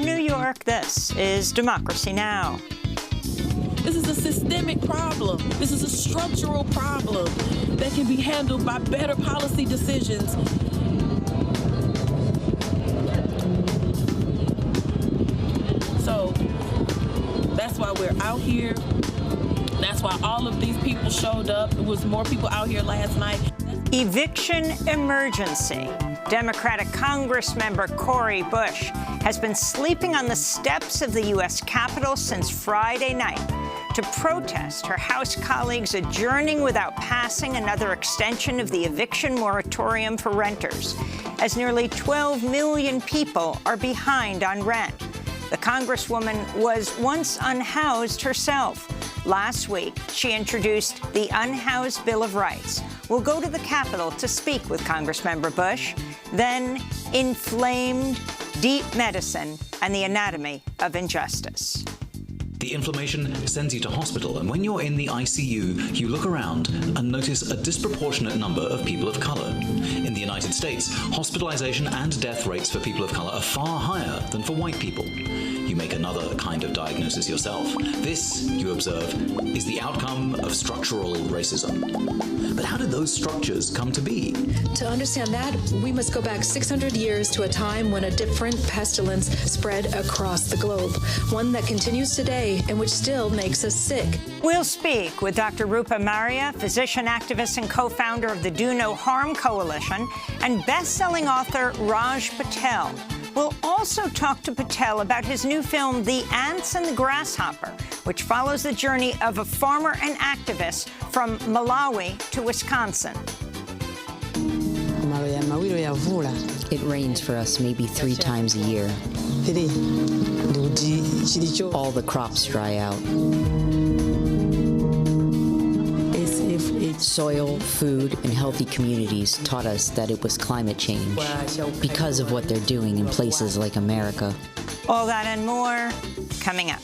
New York, this is Democracy Now! This is a systemic problem. This is a structural problem that can be handled by better policy decisions. So that's why we're out here. That's why all of these people showed up. There was more people out here last night. Eviction emergency. Democratic Congressmember Cori Bush has been sleeping on the steps of the U.S. Capitol since Friday night to protest her House colleagues adjourning without passing another extension of the eviction moratorium for renters, as nearly 12 million people are behind on rent. The Congresswoman was once unhoused herself. Last week, she introduced the Unhoused Bill of Rights. We'll go to the Capitol to speak with Congressmember Bush. Then, Inflamed, Deep Medicine, and the Anatomy of Injustice. The inflammation sends you to hospital, and when you're in the ICU, you look around and notice a disproportionate number of people of color. In the United States, hospitalization and death rates for people of color are far higher than for white people. You make another kind of diagnosis yourself. This, you observe, is the outcome of structural racism. But how did those structures come to be? To understand that, we must go back 600 years to a time when a different pestilence spread across the globe, one that continues today and which still makes us sick. We'll speak with Dr. Rupa Maria, physician activist and co-founder of the Do No Harm Coalition, and best-selling author Raj Patel. We'll also talk to Patel about his new film, The Ants and the Grasshopper, which follows the journey of a farmer and activist from Malawi to Wisconsin. It rains for us maybe 3 times a year. All the crops dry out. Soil, food, and healthy communities taught us that it was climate change because of what they're doing in places like America. All that and more coming up.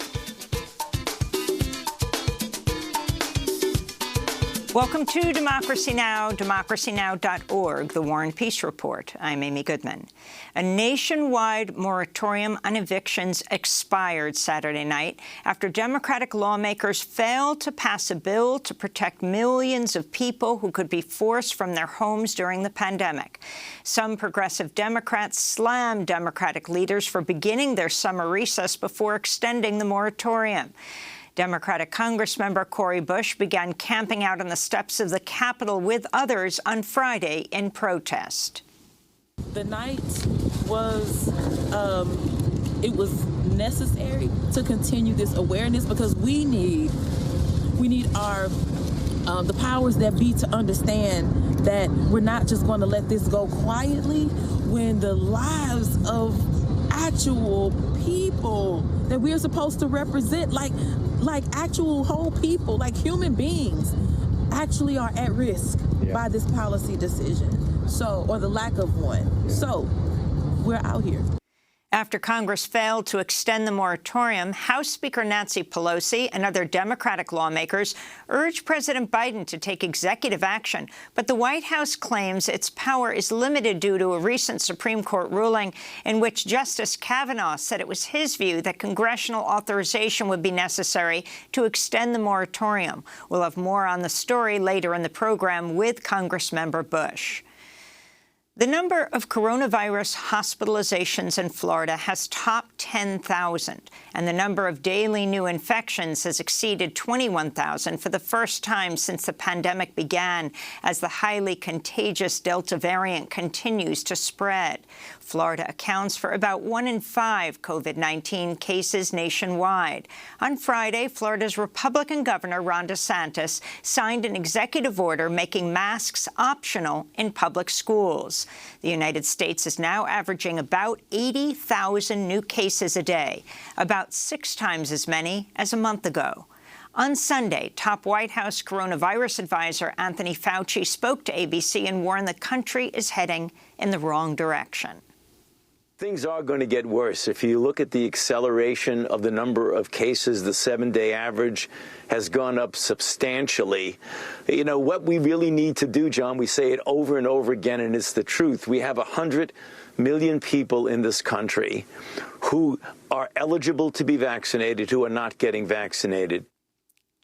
Welcome to Democracy Now!, democracynow.org, the War and Peace Report. I'm Amy Goodman. A nationwide moratorium on evictions expired Saturday night after Democratic lawmakers failed to pass a bill to protect millions of people who could be forced from their homes during the pandemic. Some progressive Democrats slammed Democratic leaders for beginning their summer recess before extending the moratorium. Democratic Congressmember Cori Bush began camping out on the steps of the Capitol with others on Friday in protest. The night was, it was necessary to continue this awareness because we need our, the powers that be to understand that we're not just going to let this go quietly when the lives of actual people that we are supposed to represent, like actual whole people, like human beings, actually are at risk by this policy decision, or the lack of one. So we're out here. After Congress failed to extend the moratorium, House Speaker Nancy Pelosi and other Democratic lawmakers urged President Biden to take executive action. But the White House claims its power is limited due to a recent Supreme Court ruling in which Justice Kavanaugh said it was his view that congressional authorization would be necessary to extend the moratorium. We'll have more on the story later in the program with Congressmember Bush. The number of coronavirus hospitalizations in Florida has topped 10,000, and the number of daily new infections has exceeded 21,000 for the first time since the pandemic began, as the highly contagious Delta variant continues to spread. Florida accounts for about 1 in 5 COVID-19 cases nationwide. On Friday, Florida's Republican Governor Ron DeSantis signed an executive order making masks optional in public schools. The United States is now averaging about 80,000 new cases a day, about 6 times as many as a month ago. On Sunday, top White House coronavirus advisor Anthony Fauci spoke to ABC and warned the country is heading in the wrong direction. Things are going to get worse. If you look at the acceleration of the number of cases, the 7-day average has gone up substantially. You know, what we really need to do, John, we say it over and over again, and it's the truth. We have 100 million people in this country who are eligible to be vaccinated who are not getting vaccinated.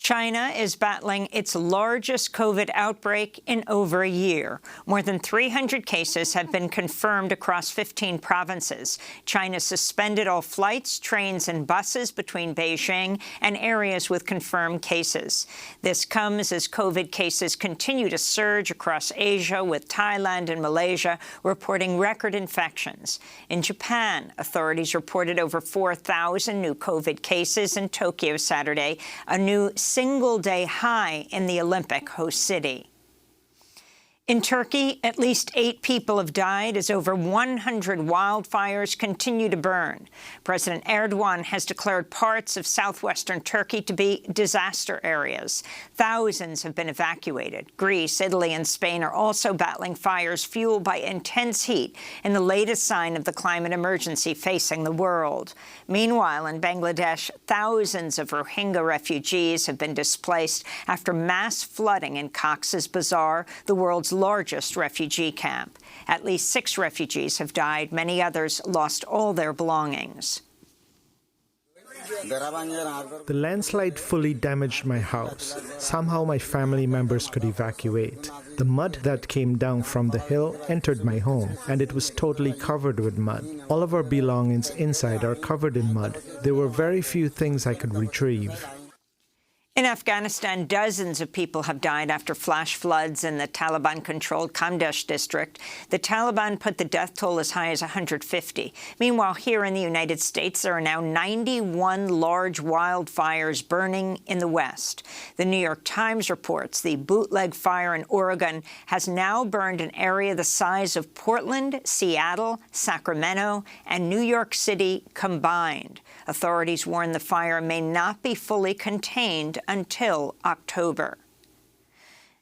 China is battling its largest COVID outbreak in over a year. More than 300 cases have been confirmed across 15 provinces. China suspended all flights, trains and buses between Beijing and areas with confirmed cases. This comes as COVID cases continue to surge across Asia, with Thailand and Malaysia reporting record infections. In Japan, authorities reported over 4,000 new COVID cases in Tokyo Saturday, a new single-day high in the Olympic host city. In Turkey, at least 8 people have died as over 100 wildfires continue to burn. President Erdogan has declared parts of southwestern Turkey to be disaster areas. Thousands have been evacuated. Greece, Italy, and Spain are also battling fires fueled by intense heat in the latest sign of the climate emergency facing the world. Meanwhile, in Bangladesh, thousands of Rohingya refugees have been displaced after mass flooding in Cox's Bazar, the world's largest refugee camp. At least 6 refugees have died. Many others lost all their belongings. The landslide fully damaged my house. Somehow my family members could evacuate. The mud that came down from the hill entered my home, and it was totally covered with mud. All of our belongings inside are covered in mud. There were very few things I could retrieve. In Afghanistan, dozens of people have died after flash floods in the Taliban-controlled Kamdesh district. The Taliban put the death toll as high as 150. Meanwhile, here in the United States, there are now 91 large wildfires burning in the West. The New York Times reports the bootleg fire in Oregon has now burned an area the size of Portland, Seattle, Sacramento, and New York City combined. Authorities warn the fire may not be fully contained until October.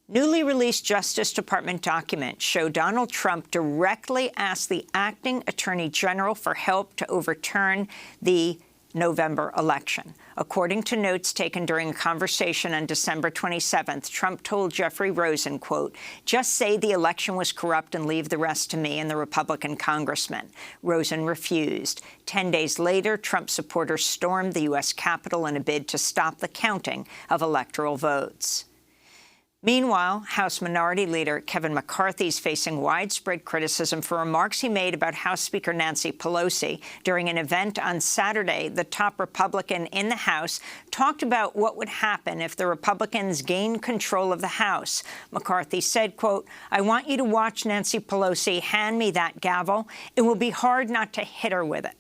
Newly released Justice Department documents show Donald Trump directly asked the acting Attorney General for help to overturn the November election. According to notes taken during a conversation on December 27th, Trump told Jeffrey Rosen, quote, "Just say the election was corrupt and leave the rest to me and the Republican congressman." Rosen refused. 10 days later, Trump supporters stormed the U.S. Capitol in a bid to stop the counting of electoral votes. Meanwhile, House Minority Leader Kevin McCarthy is facing widespread criticism for remarks he made about House Speaker Nancy Pelosi. During an event on Saturday, the top Republican in the House talked about what would happen if the Republicans gained control of the House. McCarthy said, quote, "I want you to watch Nancy Pelosi hand me that gavel. It will be hard not to hit her with it."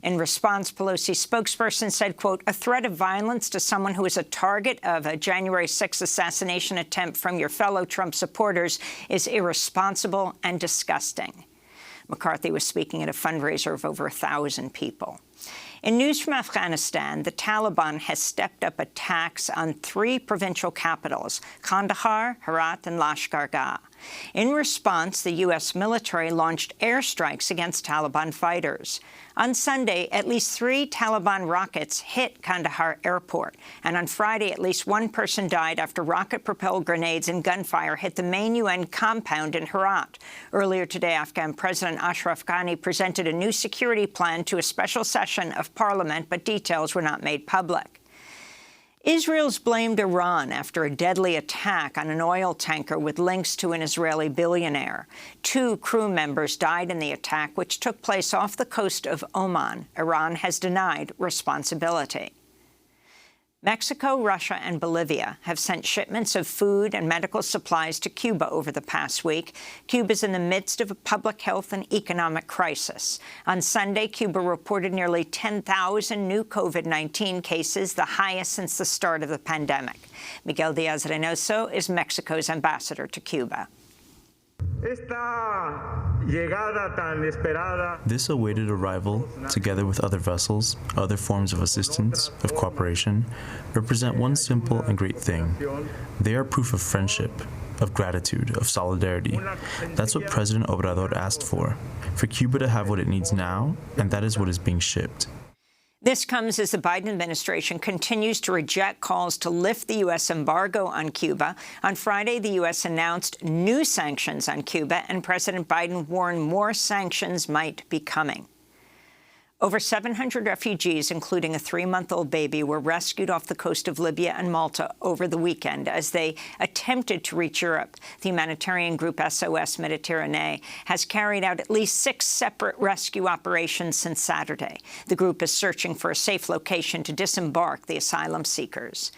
In response, Pelosi's spokesperson said, quote, "A threat of violence to someone who is a target of a January 6th assassination attempt from your fellow Trump supporters is irresponsible and disgusting." McCarthy was speaking at a fundraiser of over 1,000 people. In news from Afghanistan, the Taliban has stepped up attacks on 3 provincial capitals, Kandahar, Herat, and Lashkar-Gah. In response, the U.S. military launched airstrikes against Taliban fighters. On Sunday, at least 3 Taliban rockets hit Kandahar airport, and on Friday, at least 1 person died after rocket-propelled grenades and gunfire hit the main UN compound in Herat. Earlier today, Afghan President Ashraf Ghani presented a new security plan to a special session of parliament, but details were not made public. Israel's blamed Iran after a deadly attack on an oil tanker with links to an Israeli billionaire. 2 crew members died in the attack, which took place off the coast of Oman. Iran has denied responsibility. Mexico, Russia, and Bolivia have sent shipments of food and medical supplies to Cuba over the past week. Cuba is in the midst of a public health and economic crisis. On Sunday, Cuba reported nearly 10,000 new COVID-19 cases, the highest since the start of the pandemic. Miguel Diaz-Reynoso is Mexico's ambassador to Cuba. This awaited arrival, together with other vessels, other forms of assistance, of cooperation, represent one simple and great thing. They are proof of friendship, of gratitude, of solidarity. That's what President Obrador asked for Cuba to have what it needs now, and that is what is being shipped. This comes as the Biden administration continues to reject calls to lift the U.S. embargo on Cuba. On Friday, the U.S. announced new sanctions on Cuba, and President Biden warned more sanctions might be coming. Over 700 refugees, including a 3-month-old baby, were rescued off the coast of Libya and Malta over the weekend as they attempted to reach Europe. The humanitarian group SOS Méditerranée has carried out at least 6 separate rescue operations since Saturday. The group is searching for a safe location to disembark the asylum seekers.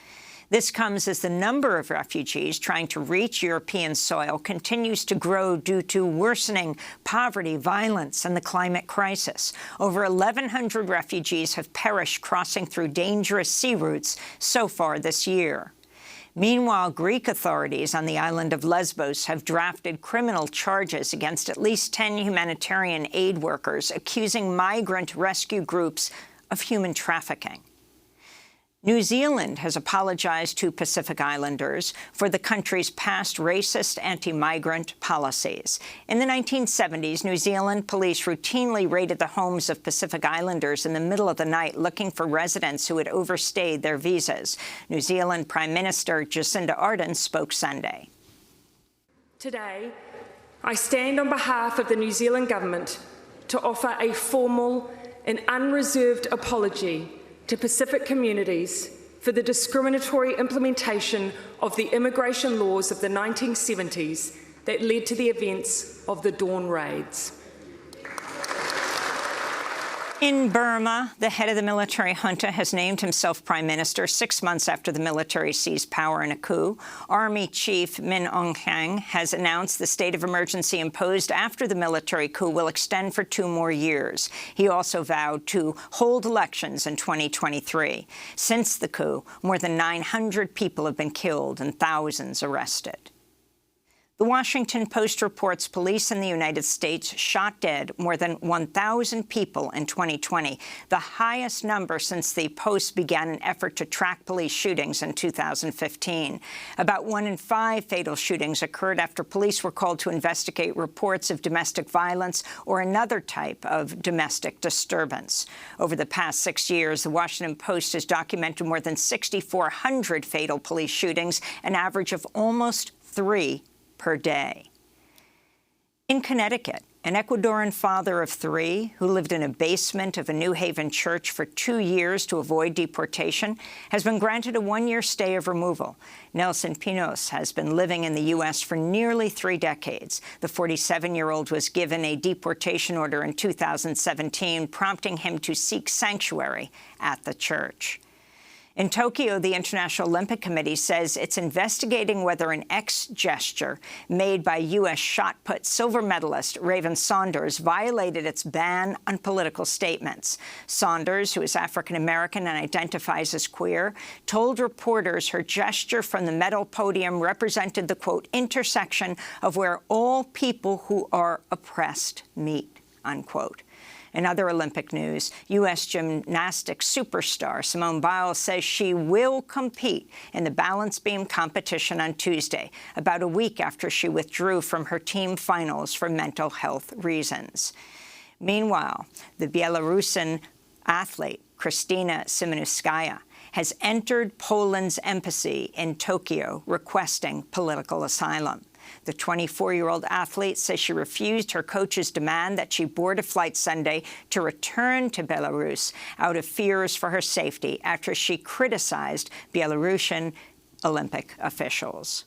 This comes as the number of refugees trying to reach European soil continues to grow due to worsening poverty, violence, and the climate crisis. Over 1,100 refugees have perished crossing through dangerous sea routes so far this year. Meanwhile, Greek authorities on the island of Lesbos have drafted criminal charges against at least 10 humanitarian aid workers, accusing migrant rescue groups of human trafficking. New Zealand has apologized to Pacific Islanders for the country's past racist anti-migrant policies. In the 1970s, New Zealand police routinely raided the homes of Pacific Islanders in the middle of the night looking for residents who had overstayed their visas. New Zealand Prime Minister Jacinda Ardern spoke Sunday. Today, I stand on behalf of the New Zealand Government to offer a formal and unreserved apology to Pacific communities for the discriminatory implementation of the immigration laws of the 1970s that led to the events of the Dawn Raids. In Burma, the head of the military junta has named himself prime minister 6 months after the military seized power in a coup. Army Chief Min Aung Hlaing has announced the state of emergency imposed after the military coup will extend for 2 more years. He also vowed to hold elections in 2023. Since the coup, more than 900 people have been killed and thousands arrested. The Washington Post reports police in the United States shot dead more than 1,000 people in 2020, the highest number since the Post began an effort to track police shootings in 2015. About 1 in 5 fatal shootings occurred after police were called to investigate reports of domestic violence or another type of domestic disturbance. Over the past 6 years, the Washington Post has documented more than 6,400 fatal police shootings, an average of almost 3 per day. In Connecticut, an Ecuadorian father of 3 who lived in a basement of a New Haven church for 2 years to avoid deportation has been granted a 1-year stay of removal. Nelson Pinos has been living in the U.S. for nearly 3 decades. The 47-year-old was given a deportation order in 2017, prompting him to seek sanctuary at the church. In Tokyo, the International Olympic Committee says it's investigating whether an gesture made by U.S. shot put silver medalist Raven Saunders violated its ban on political statements. Saunders, who is African-American and identifies as queer, told reporters her gesture from the medal podium represented the, quote, intersection of where all people who are oppressed meet, unquote. In other Olympic news, U.S. gymnastics superstar Simone Biles says she will compete in the balance beam competition on Tuesday, about a week after she withdrew from her team finals for mental health reasons. Meanwhile, the Belarusian athlete Kristina Simonskaya has entered Poland's embassy in Tokyo requesting political asylum. The 24-year-old athlete says she refused her coach's demand that she board a flight Sunday to return to Belarus out of fears for her safety after she criticized Belarusian Olympic officials.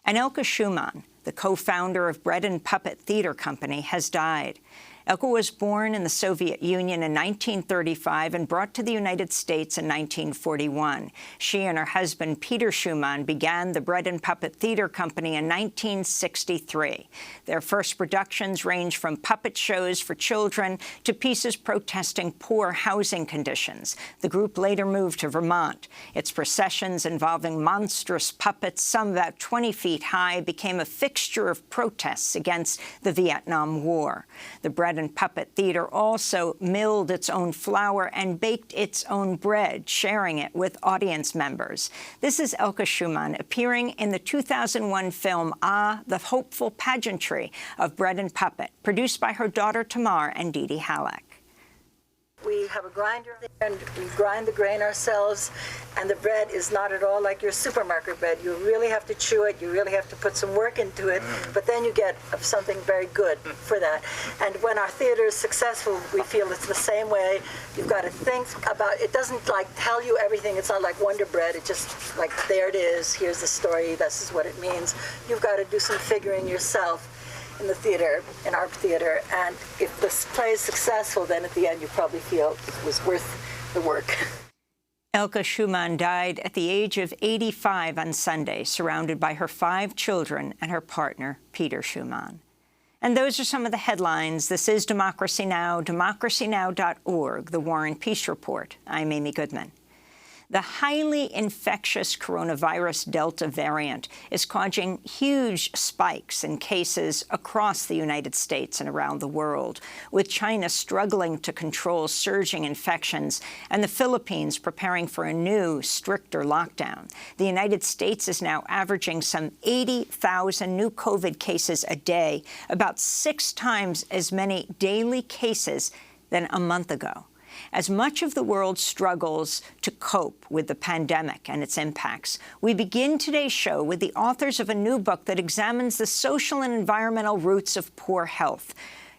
And Elke Schumann, the co-founder of Bread and Puppet Theater Company, has died. Elke was born in the Soviet Union in 1935 and brought to the United States in 1941. She and her husband, Peter Schumann, began the Bread and Puppet Theater Company in 1963. Their first productions range from puppet shows for children to pieces protesting poor housing conditions. The group later moved to Vermont. Its processions involving monstrous puppets, some about 20 feet high, became a fixture of protests against the Vietnam War. The Bread and Puppet Theater also milled its own flour and baked its own bread, sharing it with audience members. This is Elke Schumann appearing in the 2001 film Ah, the Hopeful Pageantry of Bread and Puppet, produced by her daughter Tamar and Didi Halleck. We have a grinder and we grind the grain ourselves, and the bread is not at all like your supermarket bread. You really have to chew it, you really have to put some work into it, but then you get something very good for that. And when our theater is successful, we feel it's the same way. You've got to think about, it doesn't like tell you everything, it's not like Wonder Bread, it just like, there it is, here's the story, this is what it means. You've got to do some figuring yourself in the theater, in our theater, and if this play is successful, then at the end you probably feel it was worth the work. Elke Schumann died at the age of 85 on Sunday, surrounded by her 5 children and her partner, Peter Schumann. And those are some of the headlines. This is Democracy Now!, democracynow.org, the War and Peace Report. I'm Amy Goodman. The highly infectious coronavirus Delta variant is causing huge spikes in cases across the United States and around the world, with China struggling to control surging infections and the Philippines preparing for a new, stricter lockdown. The United States is now averaging some 80,000 new COVID cases a day, about 6 times as many daily cases than a month ago. As much of the world struggles to cope with the pandemic and its impacts, we begin today's show with the authors of a new book that examines the social and environmental roots of poor health.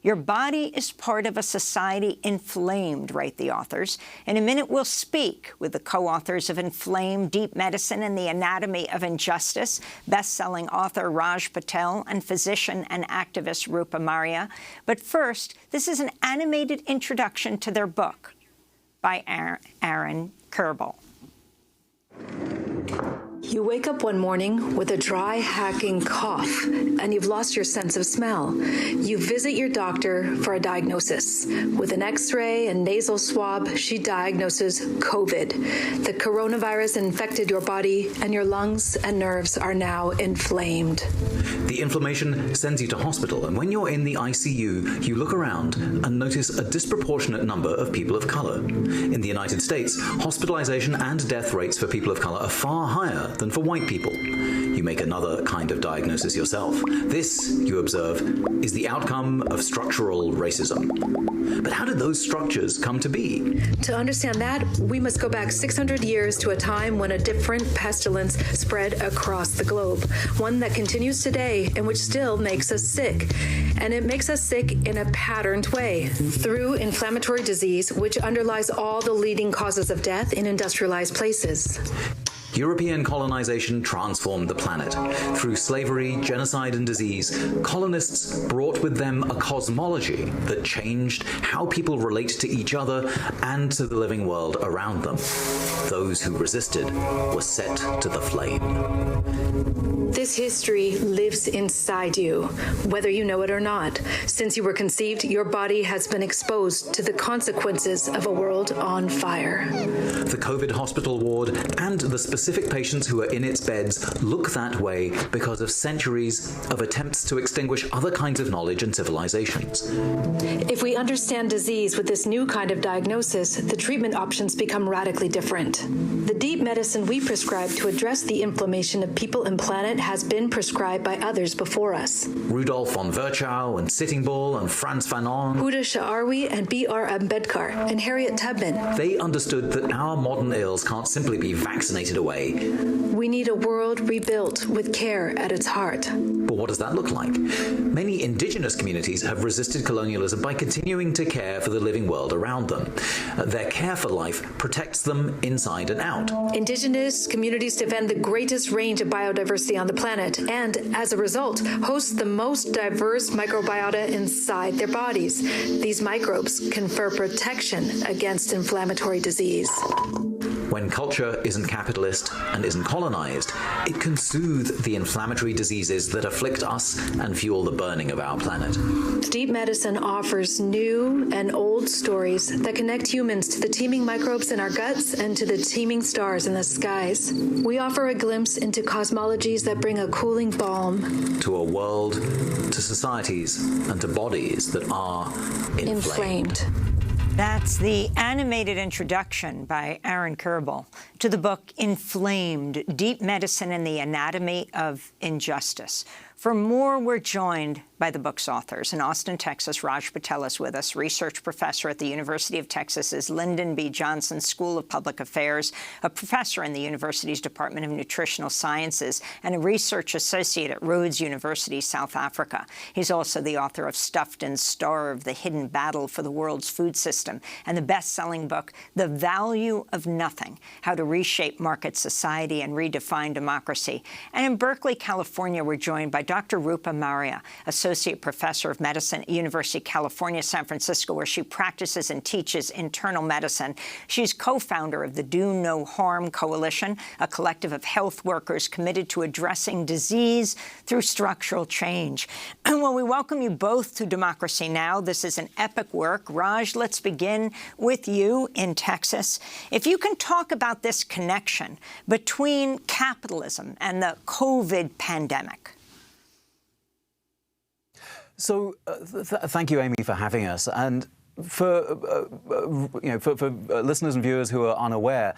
Your body is part of a society inflamed, write the authors. In a minute, we'll speak with the co-authors of Inflamed, Deep Medicine and the Anatomy of Injustice, best-selling author Raj Patel and physician and activist Rupa Maria. But first, this is an animated introduction to their book by Aaron Kerbel. You wake up one morning with a dry, hacking cough, and you've lost your sense of smell. You visit your doctor for a diagnosis. With an X-ray and nasal swab, she diagnoses COVID. The coronavirus infected your body, and your lungs and nerves are now inflamed. The inflammation sends you to hospital, and when you're in the ICU, you look around and notice a disproportionate number of people of color. In the United States, hospitalization and death rates for people of color are far higher than for white people. You make another kind of diagnosis yourself. This, you observe, is the outcome of structural racism. But how did those structures come to be? To understand that, we must go back 600 years to a time when a different pestilence spread across the globe, one that continues today and which still makes us sick. And it makes us sick in a patterned way, through inflammatory disease, which underlies all the leading causes of death in industrialized places. European colonization transformed the planet. Through slavery, genocide, and disease, colonists brought with them a cosmology that changed how people relate to each other and to the living world around them. Those who resisted were set to the flame. This history lives inside you, whether you know it or not. Since you were conceived, your body has been exposed to the consequences of a world on fire. The COVID hospital ward and the specific patients who are in its beds look that way because of centuries of attempts to extinguish other kinds of knowledge and civilizations. If we understand disease with this new kind of diagnosis, the treatment options become radically different. The deep medicine we prescribe to address the inflammation of people and planet has been prescribed by others before us. Rudolf von Virchow and Sitting Bull and Frantz Fanon. Huda Sha'arwi and B.R. Ambedkar and Harriet Tubman. They understood that our modern ills can't simply be vaccinated away. We need a world rebuilt with care at its heart. But what does that look like? Many indigenous communities have resisted colonialism by continuing to care for the living world around them. Their care for life protects them inside and out. Indigenous communities defend the greatest range of biodiversity on the planet and, as a result, host the most diverse microbiota inside their bodies. These microbes confer protection against inflammatory disease. When culture isn't capitalist and isn't colonized, it can soothe the inflammatory diseases that afflict us and fuel the burning of our planet. Deep medicine offers new and old stories that connect humans to the teeming microbes in our guts and to the teeming stars in the skies. We offer a glimpse into cosmologies that bring a cooling balm to a world, to societies, and to bodies that are inflamed. That's the animated introduction by Aaron Kerbel to the book Inflamed, Deep Medicine and the Anatomy of Injustice. For more, we're joined by the book's authors. In Austin, Texas, Raj Patel is with us, research professor at the University of Texas's Lyndon B. Johnson School of Public Affairs, a professor in the university's Department of Nutritional Sciences, and a research associate at Rhodes University, South Africa. He's also the author of Stuffed and Starved, The Hidden Battle for the World's Food System, and the best-selling book, The Value of Nothing, How to Reshape Market Society and Redefine Democracy. And in Berkeley, California, we're joined by Dr. Rupa Maria, Associate Professor of Medicine at University of California, San Francisco, where she practices and teaches internal medicine. She's co-founder of the Do No Harm Coalition, a collective of health workers committed to addressing disease through structural change. Well, we welcome you both to Democracy Now! This is an epic work. Raj, let's begin with you in Texas. If you can talk about this connection between capitalism and the COVID pandemic. So, thank you, Amy, for having us. And for listeners and viewers who are unaware,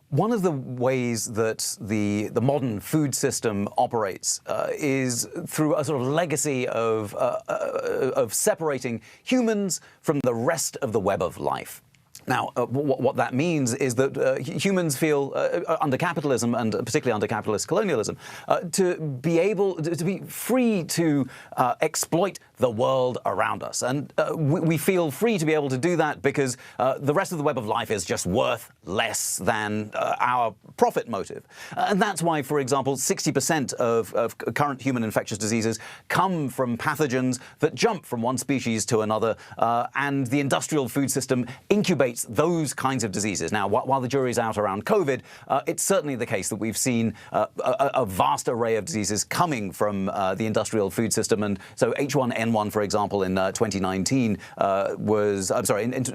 one of the ways that the modern food system operates is through a sort of legacy of separating humans from the rest of the web of life. Now, what that means is that humans feel, under capitalism, and particularly under capitalist colonialism, to be free to exploit the world around us. And we feel free to be able to do that because the rest of the web of life is just worth less than our profit motive. And that's why, for example, 60% of current human infectious diseases come from pathogens that jump from one species to another, and the industrial food system incubates those kinds of diseases. Now, while the jury's out around COVID, it's certainly the case that we've seen a vast array of diseases coming from the industrial food system. And so H1N1, for example, in 2019 in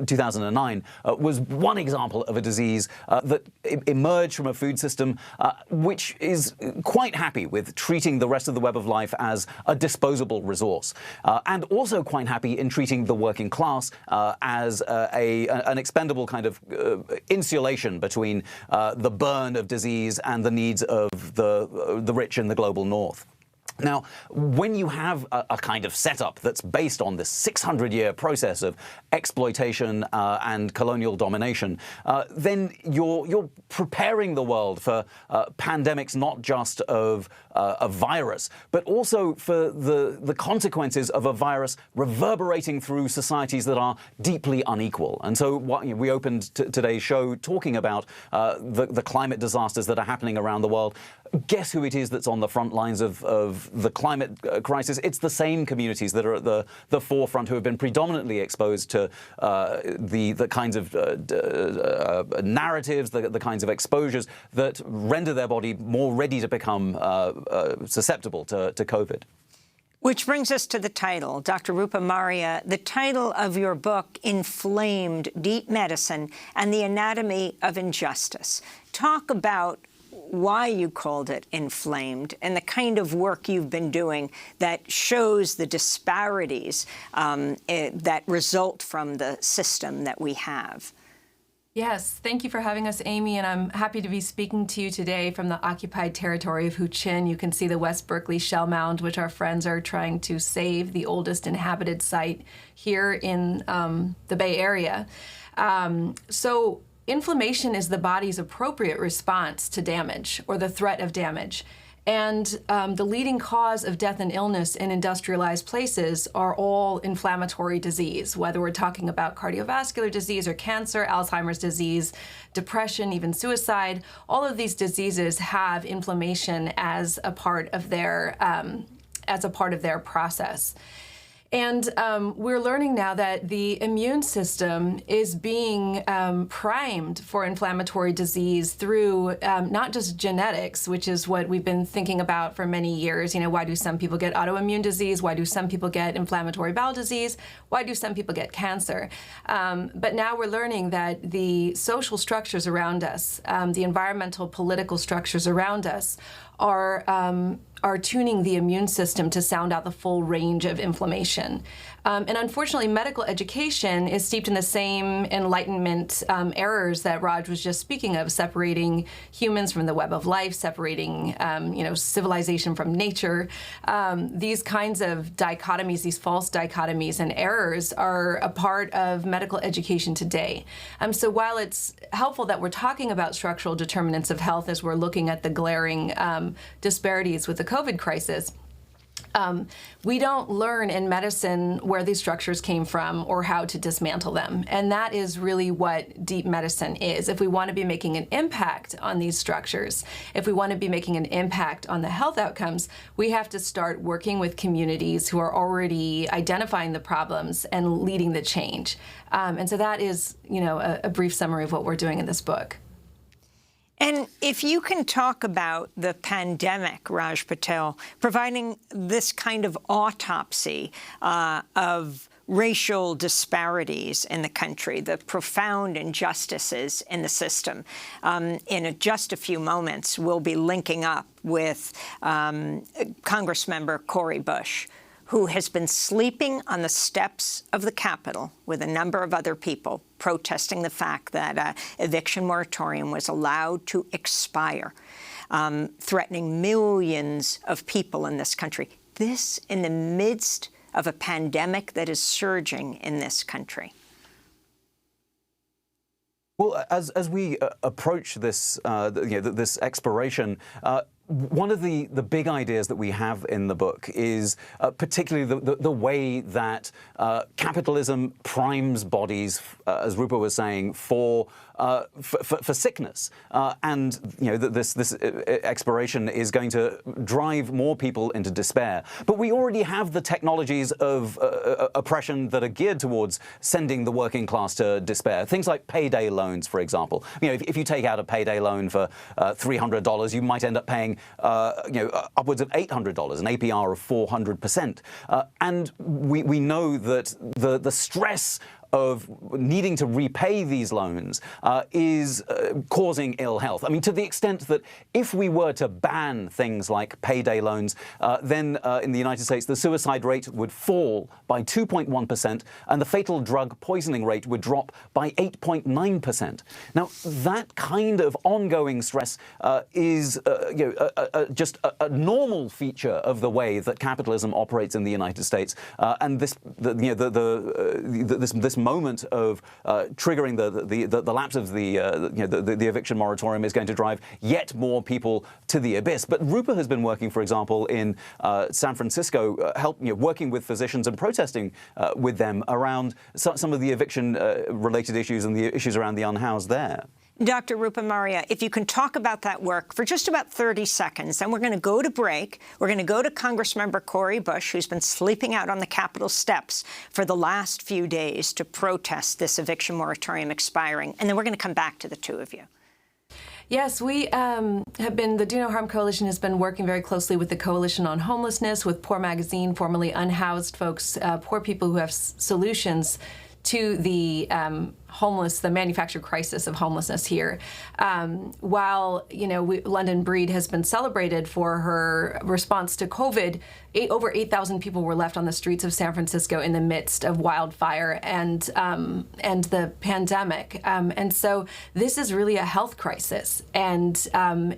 2009 was one example of a disease that emerged from a food system which is quite happy with treating the rest of the web of life as a disposable resource, and also quite happy in treating the working class as an expendable kind of insulation between the burn of disease and the needs of the rich in the global north. Now, when you have a kind of setup that's based on this 600-year process of exploitation and colonial domination, then you're preparing the world for pandemics not just of a virus, but also for the consequences of a virus reverberating through societies that are deeply unequal. And so we opened today's show talking about the climate disasters that are happening around the world. Guess who it is that's on the front lines of the climate crisis? It's the same communities that are at the forefront, who have been predominantly exposed to the kinds of narratives, the kinds of exposures that render their body more ready to become susceptible to COVID. Which brings us to the title, Dr. Rupa Maria. The title of your book, Inflamed: Deep Medicine and the Anatomy of Injustice. Talk about why you called it Inflamed and the kind of work you've been doing that shows the disparities that result from the system that we have. Yes, thank you for having us, Amy, and I'm happy to be speaking to you today from the occupied territory of Huichin. You can see the West Berkeley Shell Mound, which our friends are trying to save, the oldest inhabited site here in the Bay Area. So inflammation is the body's appropriate response to damage or the threat of damage. And the leading cause of death and illness in industrialized places are all inflammatory disease, whether we're talking about cardiovascular disease or cancer, Alzheimer's disease, depression, even suicide. All of these diseases have inflammation as a part of their process. And we're learning now that the immune system is being primed for inflammatory disease through not just genetics, which is what we've been thinking about for many years. You know, why do some people get autoimmune disease? Why do some people get inflammatory bowel disease? Why do some people get cancer? But now we're learning that the social structures around us, the environmental, political structures around us are tuning the immune system to sound out the full range of inflammation. education. And unfortunately, medical education is steeped in the same Enlightenment errors that Raj was just speaking of, separating humans from the web of life, separating civilization from nature. These kinds of dichotomies, these false dichotomies and errors are a part of medical education today. So while it's helpful that we're talking about structural determinants of health as we're looking at the glaring disparities with the COVID crisis, we don't learn in medicine where these structures came from or how to dismantle them. And that is really what deep medicine is. If we want to be making an impact on these structures, if we want to be making an impact on the health outcomes, we have to start working with communities who are already identifying the problems and leading the change. And so that is, a brief summary of what we're doing in this book. And if you can talk about the pandemic, Raj Patel, providing this kind of autopsy of racial disparities in the country, the profound injustices in the system. In just a few moments, we'll be linking up with Congressmember Cori Bush, who has been sleeping on the steps of the Capitol with a number of other people protesting the fact that eviction moratorium was allowed to expire, threatening millions of people in this country. This in the midst of a pandemic that is surging in this country. Well, as we approach this, this expiration, one of the big ideas that we have in the book is particularly the way that capitalism primes bodies, as Rupa was saying, for sickness, and that this expiration is going to drive more people into despair. But we already have the technologies of oppression that are geared towards sending the working class to despair. Things like payday loans, for example. If you take out a payday loan for $300, you might end up paying upwards of $800, an APR of 400%. And we know that the stress of needing to repay these loans is causing ill health. I mean, to the extent that if we were to ban things like payday loans, then in the United States, the suicide rate would fall by 2.1%, and the fatal drug poisoning rate would drop by 8.9%. Now, that kind of ongoing stress is just a normal feature of the way that capitalism operates in the United States, and this moment of triggering the lapse of the eviction moratorium is going to drive yet more people to the abyss. But Rupa has been working, for example, in San Francisco, working with physicians and protesting with them around some of the eviction-related issues and the issues around the unhoused there. Dr. Rupa Maria, if you can talk about that work for just about 30 seconds, then we're going to go to break. We're going to go to Congressmember Cori Bush, who's been sleeping out on the Capitol steps for the last few days to protest this eviction moratorium expiring. And then we're going to come back to the two of you. Yes, we the Do No Harm Coalition has been working very closely with the Coalition on Homelessness, with Poor Magazine, formerly unhoused folks, poor people who have solutions to the the manufactured crisis of homelessness here. While, London Breed has been celebrated for her response to COVID, over 8,000 people were left on the streets of San Francisco in the midst of wildfire and the pandemic. And so this is really a health crisis, and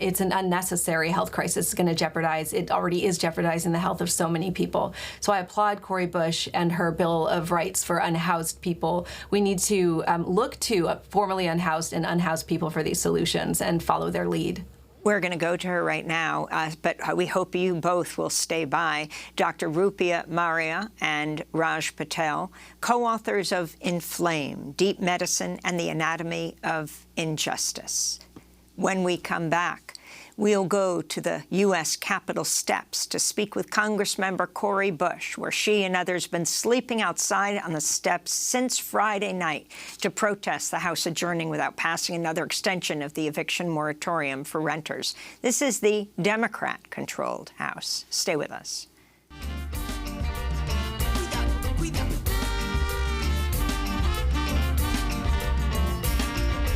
it's an unnecessary health crisis. It's going to it already is jeopardizing the health of so many people. So I applaud Cori Bush and her Bill of Rights for unhoused people. We need to look to formerly unhoused and unhoused people for these solutions and follow their lead. We're going to go to her right now, but we hope you both will stay by. Dr. Rupa Maria and Raj Patel, co-authors of Inflame, Deep Medicine and the Anatomy of Injustice. When we come back, we'll go to the U.S. Capitol steps to speak with Congressmember Cori Bush, where she and others have been sleeping outside on the steps since Friday night to protest the House adjourning without passing another extension of the eviction moratorium for renters. This is the Democrat-controlled House. Stay with us.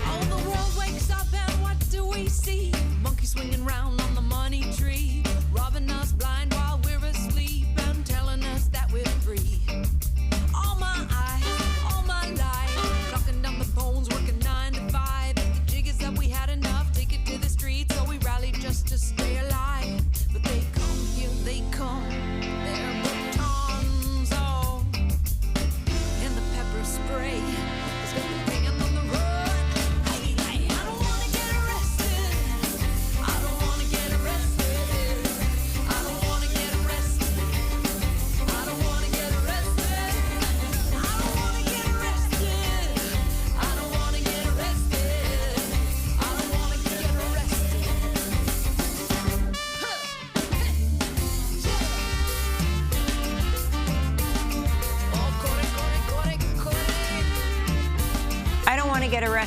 Oh, the world wakes up and what do we see? Monkeys swinging round on the money tree, robbing us blind while we're asleep and telling us that we're free.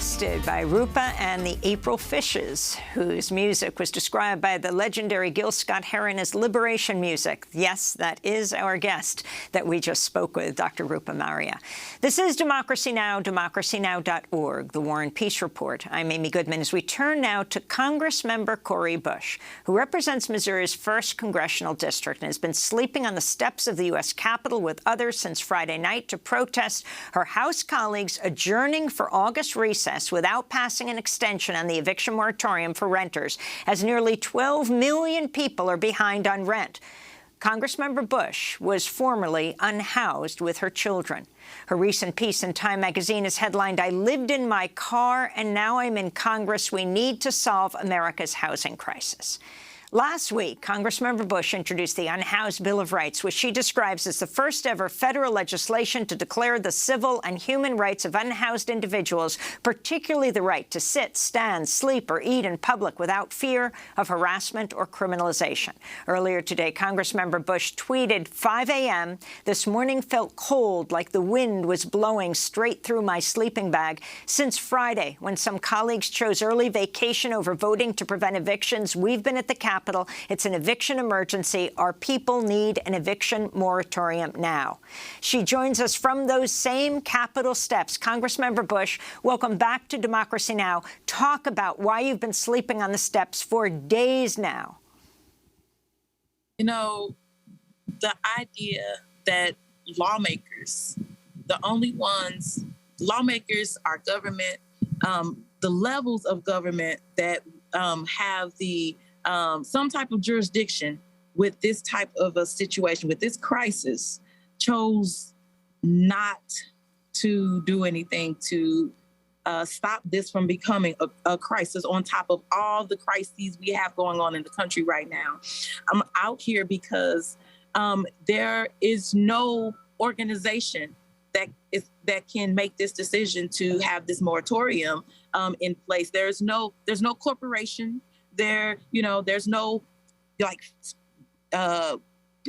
Arrested by Rupa and the April Fishes, whose music was described by the legendary Gil Scott-Heron as liberation music. Yes, that is our guest that we just spoke with, Dr. Rupa Maria. This is Democracy Now!, democracynow.org, the War and Peace Report. I'm Amy Goodman. As we turn now to Congressmember Cori Bush, who represents Missouri's 1st Congressional District and has been sleeping on the steps of the U.S. Capitol with others since Friday night to protest her House colleagues adjourning for August recess without passing an extension on the eviction moratorium for renters, as nearly 12 million people are behind on rent. Congressmember Bush was formerly unhoused with her children. Her recent piece in Time magazine is headlined, "I lived in my car and now I'm in Congress. We need to solve America's housing crisis." Last week, Congressmember Bush introduced the Unhoused Bill of Rights, which she describes as the first ever federal legislation to declare the civil and human rights of unhoused individuals, particularly the right to sit, stand, sleep, or eat in public without fear of harassment or criminalization. Earlier today, Congressmember Bush tweeted, 5 a.m., "This morning felt cold, like the wind was blowing straight through my sleeping bag. Since Friday, when some colleagues chose early vacation over voting to prevent evictions, we've been at the Capitol. It's an eviction emergency. Our people need an eviction moratorium now." She joins us from those same Capitol steps. Congressmember Bush, welcome back to Democracy Now! Talk about why you've been sleeping on the steps for days now. You know, the idea that lawmakers, lawmakers, our government, the levels of government that have the some type of jurisdiction with this type of a situation, with this crisis, chose not to do anything to stop this from becoming a crisis on top of all the crises we have going on in the country right now. I'm out here because there is no organization that can make this decision to have this moratorium in place. There's no corporation. There's no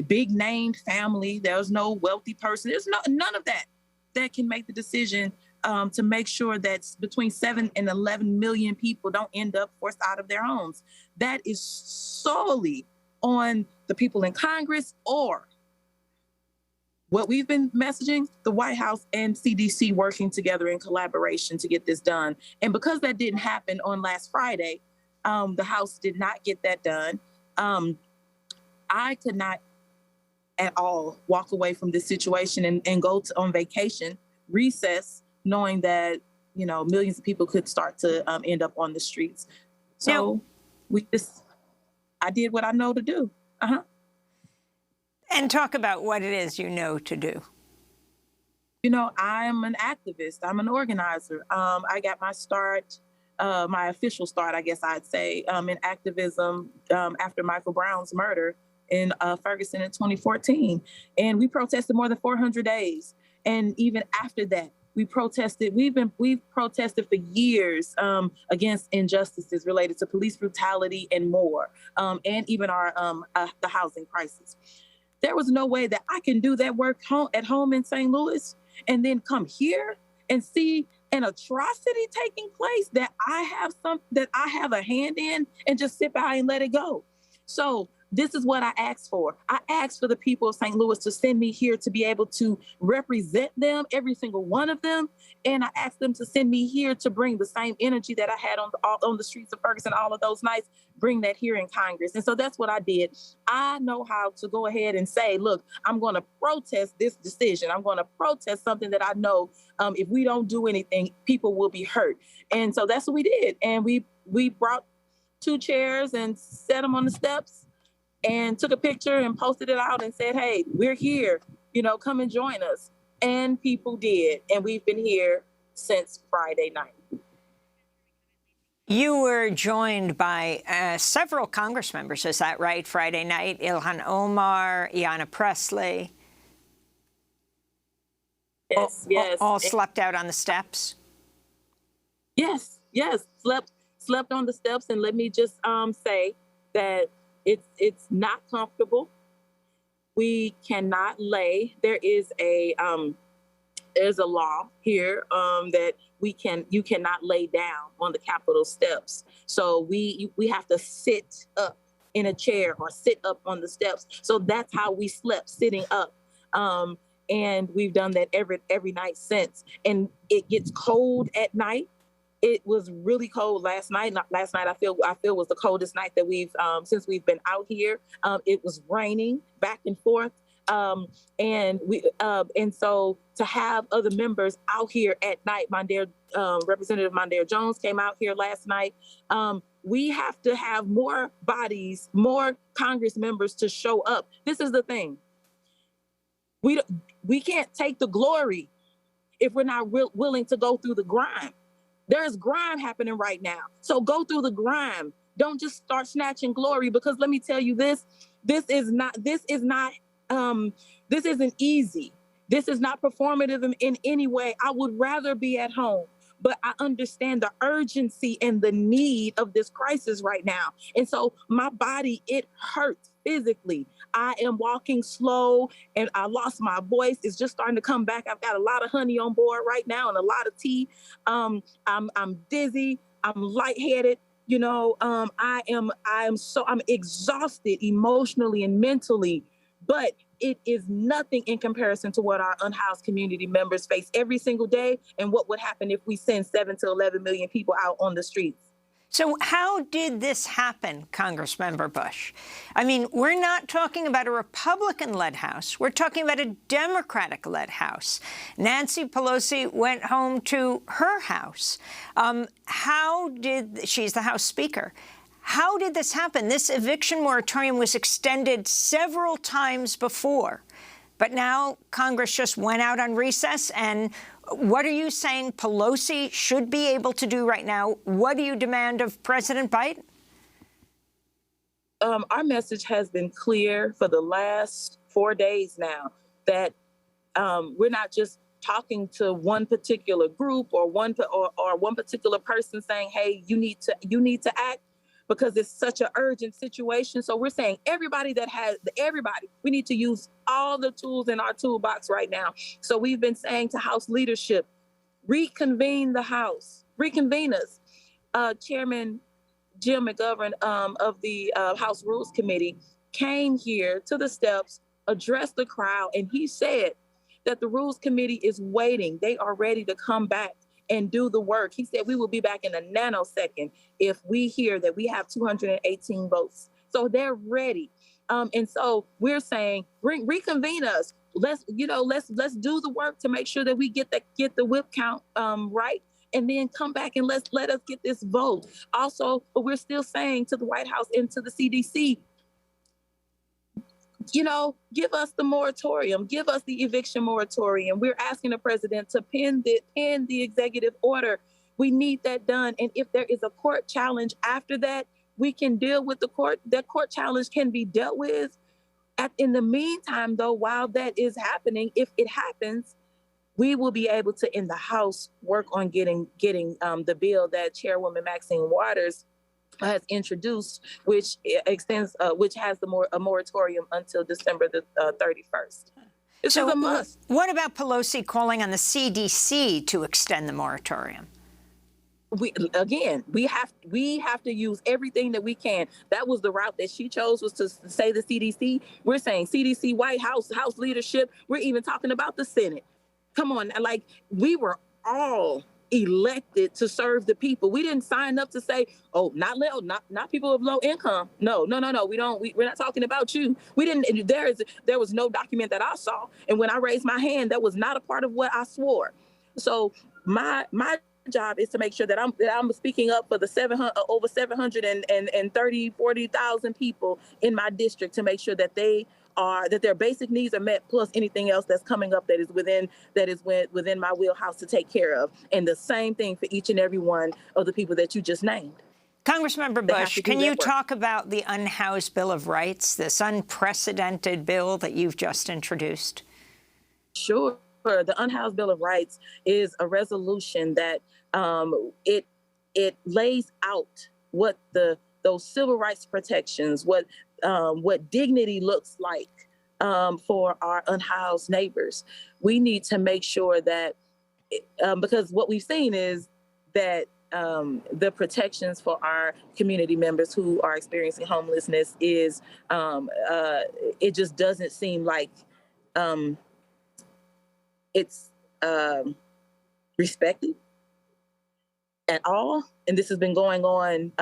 big named family. There's no wealthy person. There's none of that can make the decision to make sure that between 7 and 11 million people don't end up forced out of their homes. That is solely on the people in Congress, or what we've been messaging, the White House and CDC working together in collaboration to get this done. And because that didn't happen on last Friday, the House did not get that done. I could not at all walk away from this situation and go on vacation, recess, knowing that, millions of people could start to end up on the streets. So I did what I know to do. And talk about what it is you know to do. I'm an activist. I'm an organizer. I got my start, my official start, I guess I'd say, in activism after Michael Brown's murder in Ferguson in 2014. And we protested more than 400 days. And even after that, we protested. We've protested for years against injustices related to police brutality and more, and even our the housing crisis. There was no way that I can do that work at home in St. Louis and then come here and see an atrocity taking place that I have a hand in and just sit by and let it go. So this is what I asked for. I asked for the people of St. Louis to send me here to be able to represent them, every single one of them. And I asked them to send me here to bring the same energy that I had on the streets of Ferguson all of those nights, bring that here in Congress. And so that's what I did. I know how to go ahead and say, look, I'm going to protest this decision. I'm going to protest something that I know if we don't do anything, people will be hurt. And so that's what we did. And we brought 2 chairs and set them on the steps and took a picture and posted it out and said, hey, we're here, come and join us. And people did. And we've been here since Friday night. You were joined by several Congress members, is that right? Friday night, Ilhan Omar, Ayanna Pressley. Yes. All slept out on the steps? Yes. Slept on the steps. And let me just say that it's not comfortable. We cannot lay. There is a there's a law here that you cannot lay down on the Capitol steps. So we have to sit up in a chair or sit up on the steps. So that's how we slept, sitting up. And we've done that every night since. And it gets cold at night. It was really cold last night. Last night I feel was the coldest night that we've since we've been out here. It was raining back and forth. And so to have other members out here at night, Representative Mondaire Jones came out here last night. We have to have more bodies, more Congress members to show up. This is the thing. We can't take the glory if we're not willing to go through the grime. There's grime happening right now. So go through the grime. Don't just start snatching glory, because let me tell you this isn't easy. This is not performative in any way. I would rather be at home, but I understand the urgency and the need of this crisis right now. And so my body, it hurts physically. I am walking slow and I lost my voice. It's just starting to come back. I've got a lot of honey on board right now and a lot of tea. I'm dizzy. I'm lightheaded. You know, I'm exhausted emotionally and mentally, but it is nothing in comparison to what our unhoused community members face every single day and what would happen if we send 7 to 11 million people out on the streets. So how did this happen, Congressmember Bush? I mean, we're not talking about a Republican-led House. We're talking about a Democratic-led House. Nancy Pelosi went home to her house. She's the House Speaker. How did this happen? This eviction moratorium was extended several times before, but now Congress just went out on recess. And what are you saying Pelosi should be able to do right now? What do you demand of President Biden? Our message has been clear for the last 4 days now that we're not just talking to one particular group or one particular person saying, hey, you need to act, because it's such an urgent situation. So we're saying everybody, we need to use all the tools in our toolbox right now. So we've been saying to House leadership, reconvene the House, reconvene us. Chairman Jim McGovern of the House Rules Committee came here to the steps, addressed the crowd, and he said that the Rules Committee is waiting. They are ready to come back and do the work. He said we will be back in a nanosecond if we hear that we have 218 votes. So they're ready. And so we're saying, reconvene us. Let's do the work to make sure that we get the whip count right, and then come back and let us get this vote. Also, but we're still saying to the White House and to the CDC, give us the moratorium, give us the eviction moratorium. We're asking the president to pen the executive order. We need that done. And if there is a court challenge after that, we can deal with the court. That court challenge can be dealt with. In the meantime, though, while that is happening, if it happens, we will be able to, in the House, work on getting the bill that Chairwoman Maxine Waters has introduced, which extends, which has a moratorium until December the 31st. It's a must. What about Pelosi calling on the CDC to extend the moratorium? We have to use everything that we can. That was the route that she chose, was to say the CDC. We're saying CDC, White House, House leadership. We're even talking about the Senate. Come on, like, we were all elected to serve the people. We didn't sign up to say, oh, not people of low income. No. We're not talking about you. We didn't. There was no document that I saw, and when I raised my hand, that was not a part of what I swore. So my job is to make sure that I'm speaking up for the over 40,000 people in my district, to make sure that their basic needs are met, plus anything else that's coming up that is within my wheelhouse to take care of. And the same thing for each and every one of the people that you just named. Congressmember Bush, can you talk about the Unhoused Bill of Rights, this unprecedented bill that you've just introduced? Sure. The Unhoused Bill of Rights is a resolution that it lays out what those civil rights protections, what dignity looks like for our unhoused neighbors. We need to make sure that, because what we've seen is that the protections for our community members who are experiencing homelessness is, it just doesn't seem like it's respected at all. And this has been going on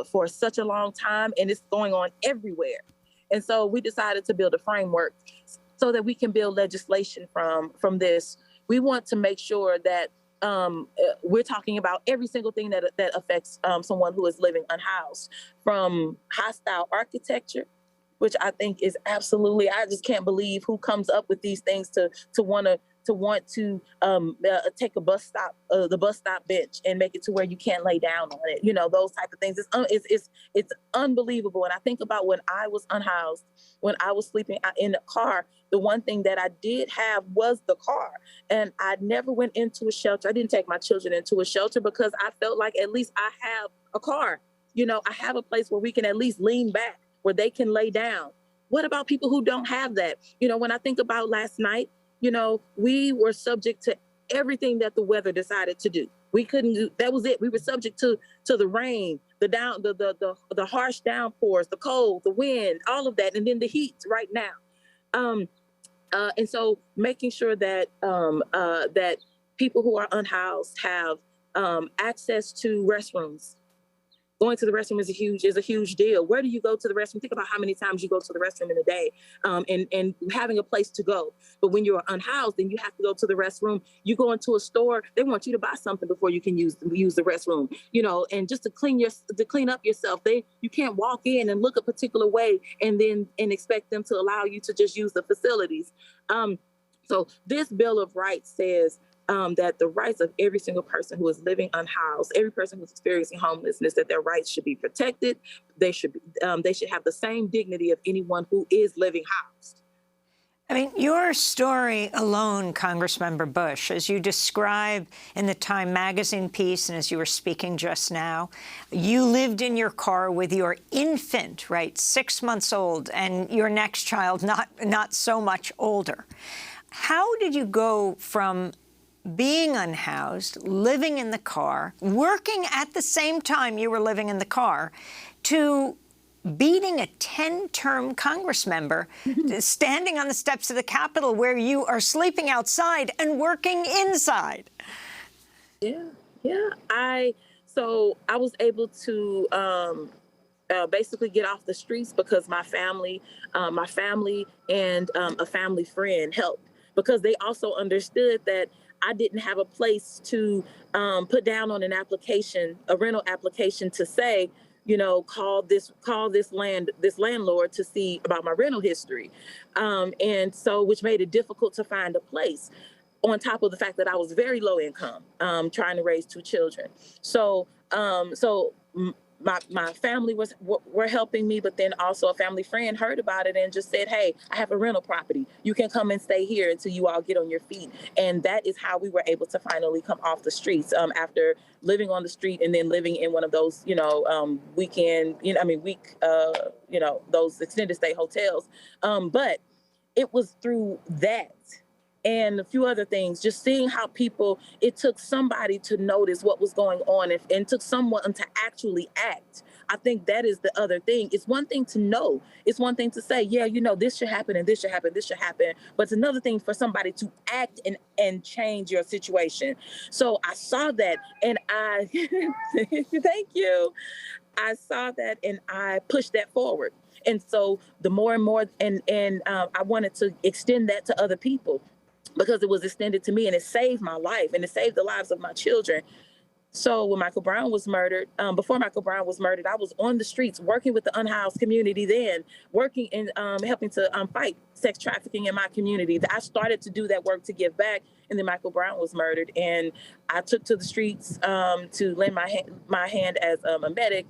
for such a long time, and it's going on everywhere. And so we decided to build a framework so that we can build legislation from this. We want to make sure that we're talking about every single thing that affects someone who is living unhoused, from hostile architecture, which I think is absolutely, I just can't believe who comes up with these things to want to take a bus stop, the bus stop bench, and make it to where you can't lay down on it. You know, those type of things. It's unbelievable. And I think about when I was unhoused, when I was sleeping in the car, the one thing that I did have was the car. And I never went into a shelter. I didn't take my children into a shelter because I felt like at least I have a car. You know, I have a place where we can at least lean back, where they can lay down. What about people who don't have that? You know, when I think about last night, you know, we were subject to everything that the weather decided to do. We couldn't do, that was it. We were subject to the rain, the harsh downpours, the cold, the wind, all of that, and then the heat right now. And so making sure that that people who are unhoused have access to restrooms. Going to the restroom is a huge deal. Where do you go to the restroom? Think about how many times you go to the restroom in a day, and having a place to go. But when you're unhoused, then you have to go to the restroom. You go into a store, they want you to buy something before you can use the restroom. You know, and just to clean up yourself, you can't walk in and look a particular way and expect them to allow you to just use the facilities. So this Bill of Rights says that the rights of every single person who is living unhoused, every person who's experiencing homelessness, that their rights should be protected. They should have the same dignity of anyone who is living housed. I mean, your story alone, Congressmember Bush, as you describe in the Time magazine piece and as you were speaking just now, you lived in your car with your infant, right, 6 months old, and your next child not so much older. How did you go from being unhoused, living in the car, working at the same time you were living in the car, to beating a 10-term Congress member, standing on the steps of the Capitol where you are sleeping outside and working inside? Yeah. So I was able to basically get off the streets because my family and a family friend helped, because they also understood that I didn't have a place to put down on an application, a rental application, to say, you know, call this landlord to see about my rental history. And so, which made it difficult to find a place, on top of the fact that I was very low income, trying to raise 2 children. So, my family were helping me, but then also a family friend heard about it and just said, hey, I have a rental property. You can come and stay here until you all get on your feet. And that is how we were able to finally come off the streets, after living on the street and then living in one of those, those extended stay hotels. But it was through that and a few other things, just seeing how it took somebody to notice what was going on and took someone to actually act. I think that is the other thing. It's one thing to know. It's one thing to say, yeah, you know, this should happen and this should happen, this should happen. But it's another thing for somebody to act and change your situation. So I saw that and thank you. I saw that and I pushed that forward. And so the more and more, and I wanted to extend that to other people, because it was extended to me and it saved my life and it saved the lives of my children. So when Michael Brown was murdered, before Michael Brown was murdered, I was on the streets working with the unhoused community then, working and helping to fight sex trafficking in my community. I started to do that work to give back, and then Michael Brown was murdered. And I took to the streets to lend my hand as a medic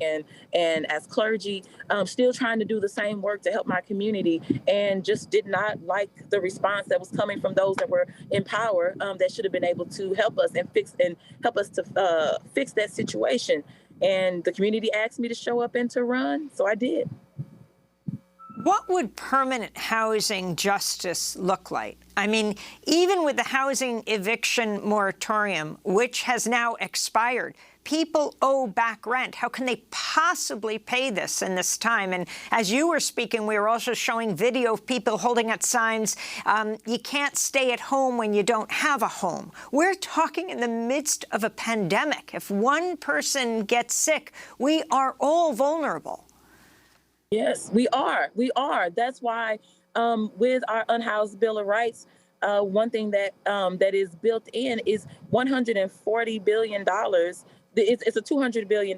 and as clergy, still trying to do the same work to help my community, and just did not like the response that was coming from those that were in power, that should have been able to help us and help us to fix that situation. And the community asked me to show up and to run, so I did. What would permanent housing justice look like? I mean, even with the housing eviction moratorium, which has now expired, people owe back rent. How can they possibly pay this in this time? And as you were speaking, we were also showing video of people holding up signs, you can't stay at home when you don't have a home. We're talking in the midst of a pandemic. If one person gets sick, we are all vulnerable. Yes, we are. We are. That's why with our unhoused Bill of Rights, one thing that that is built in is $140 billion. It's a $200 billion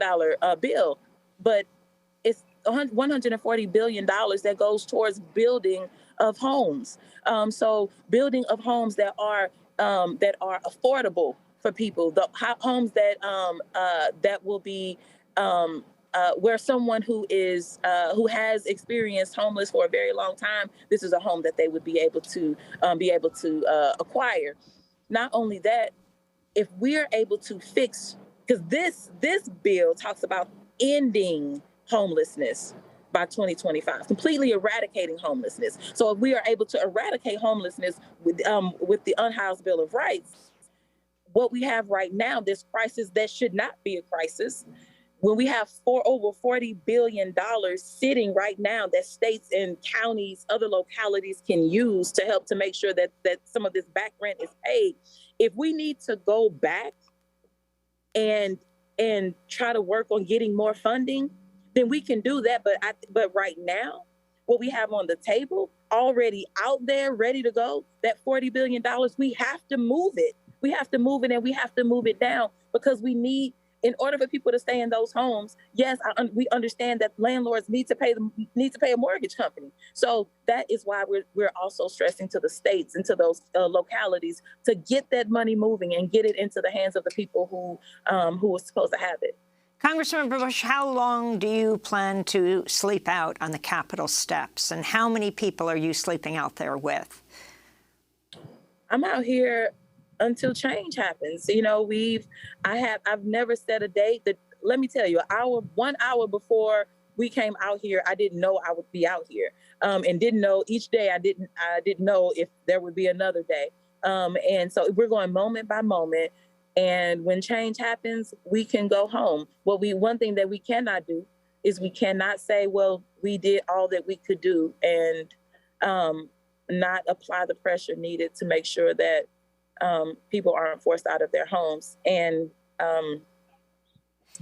bill, but it's $140 billion that goes towards building of homes. So building of homes that are affordable for people, the homes that that will be where someone who has experienced homeless for a very long time, this is a home that they would be able to acquire. Not only that, if we're able to fix, because this bill talks about ending homelessness by 2025, completely eradicating homelessness. So if we are able to eradicate homelessness with the Unhoused Bill of Rights, what we have right now, this crisis that should not be a crisis, when we have over $40 billion sitting right now that states and counties, other localities can use to help to make sure that some of this back rent is paid. If we need to go back and try to work on getting more funding, then we can do that. But right now, what we have on the table, already out there, ready to go, that $40 billion, we have to move it. We have to move it, and we have to move it down, because we need, in order for people to stay in those homes, yes, we understand that landlords need to pay a mortgage company. So that is why we're also stressing to the states and to those localities to get that money moving and get it into the hands of the people who are supposed to have it. Congressmember Bush, how long do you plan to sleep out on the Capitol steps, and how many people are you sleeping out there with? I'm out here until change happens. You know, I've never set a date. That, let me tell you, 1 hour before we came out here, I didn't know I would be out here, and didn't know each day. I didn't know if there would be another day. And so we're going moment by moment. And when change happens, we can go home. One thing that we cannot do is we cannot say, well, we did all that we could do, and not apply the pressure needed to make sure that people aren't forced out of their homes. And I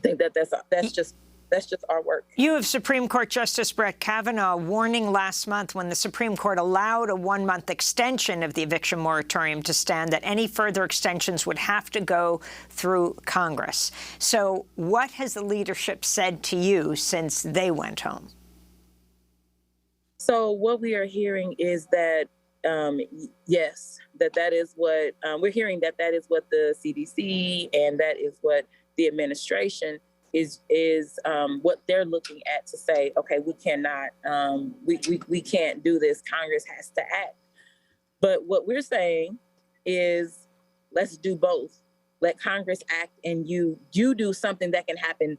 think that's just our work. You have Supreme Court Justice Brett Kavanaugh warning last month, when the Supreme Court allowed a 1-month extension of the eviction moratorium to stand, that any further extensions would have to go through Congress. So what has the leadership said to you since they went home? So what we are hearing is that, yes, that is what we're hearing, that is what the CDC and that is what the administration is what they're looking at to say, okay, we cannot, we can't do this. Congress has to act. But what we're saying is, let's do both. Let Congress act, and you do something that can happen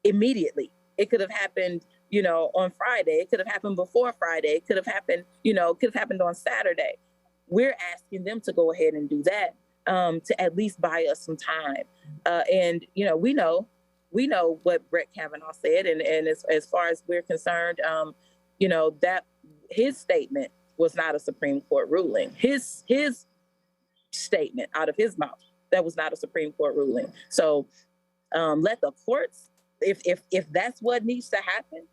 immediately. It could have happened, on Friday. It could have happened before Friday. It could have happened, on Saturday. We're asking them to go ahead and do that, to at least buy us some time. And, we know what Brett Kavanaugh said. And as far as we're concerned, that his statement was not a Supreme Court ruling. His statement out of his mouth, that was not a Supreme Court ruling. So let the courts, if that's what needs to happen,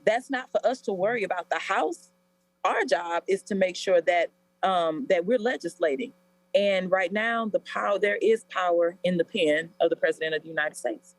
that's not for us to worry about. The House, our job is to make sure that that we're legislating. And right now, there is power in the pen of the President of the United States.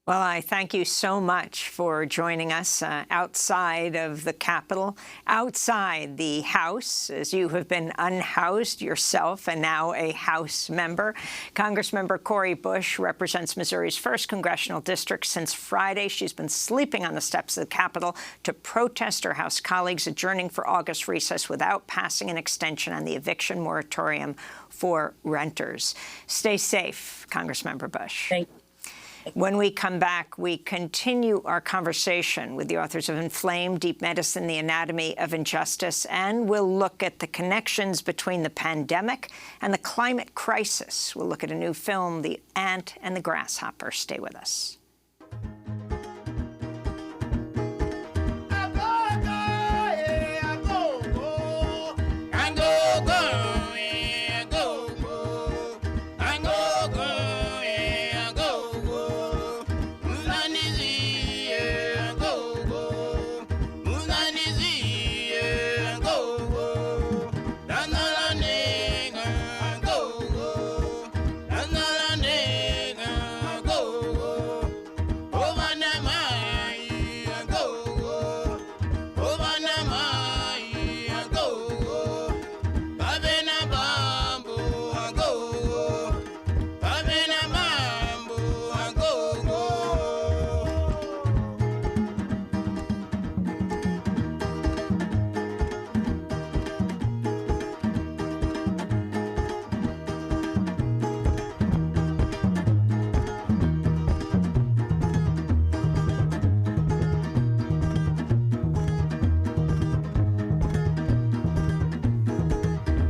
Well, I thank you so much for joining us outside of the Capitol, outside the House, as you have been unhoused yourself and now a House member. Congressmember Cori Bush represents Missouri's 1st congressional district since Friday. She's been sleeping on the steps of the Capitol to protest her House colleagues adjourning for August recess without passing an extension on the eviction moratorium for renters. Stay safe, Congressmember Bush. Thank you. When we come back, we continue our conversation with the authors of Inflamed, Deep Medicine, The Anatomy of Injustice, and we'll look at the connections between the pandemic and the climate crisis. We'll look at a new film, The Ant and the Grasshopper. Stay with us.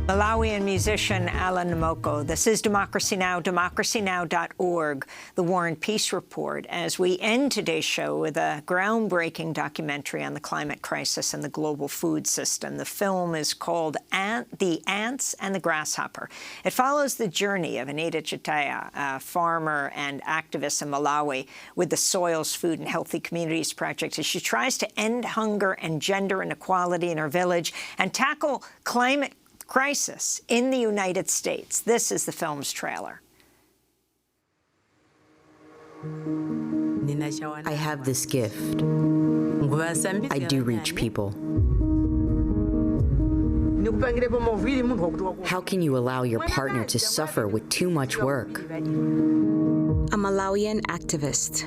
Malawian musician Alan Namoko. This is Democracy Now!, democracynow.org, the War and Peace Report, as we end today's show with a groundbreaking documentary on the climate crisis and the global food system. The film is called The Ants and the Grasshopper. It follows the journey of Anita Chitaya, a farmer and activist in Malawi, with the Soils, Food and Healthy Communities Project, as she tries to end hunger and gender inequality in her village and tackle climate crisis in the United States. This is the film's trailer. I have this gift. I do reach people. How can you allow your partner to suffer with too much work? A Malawian activist.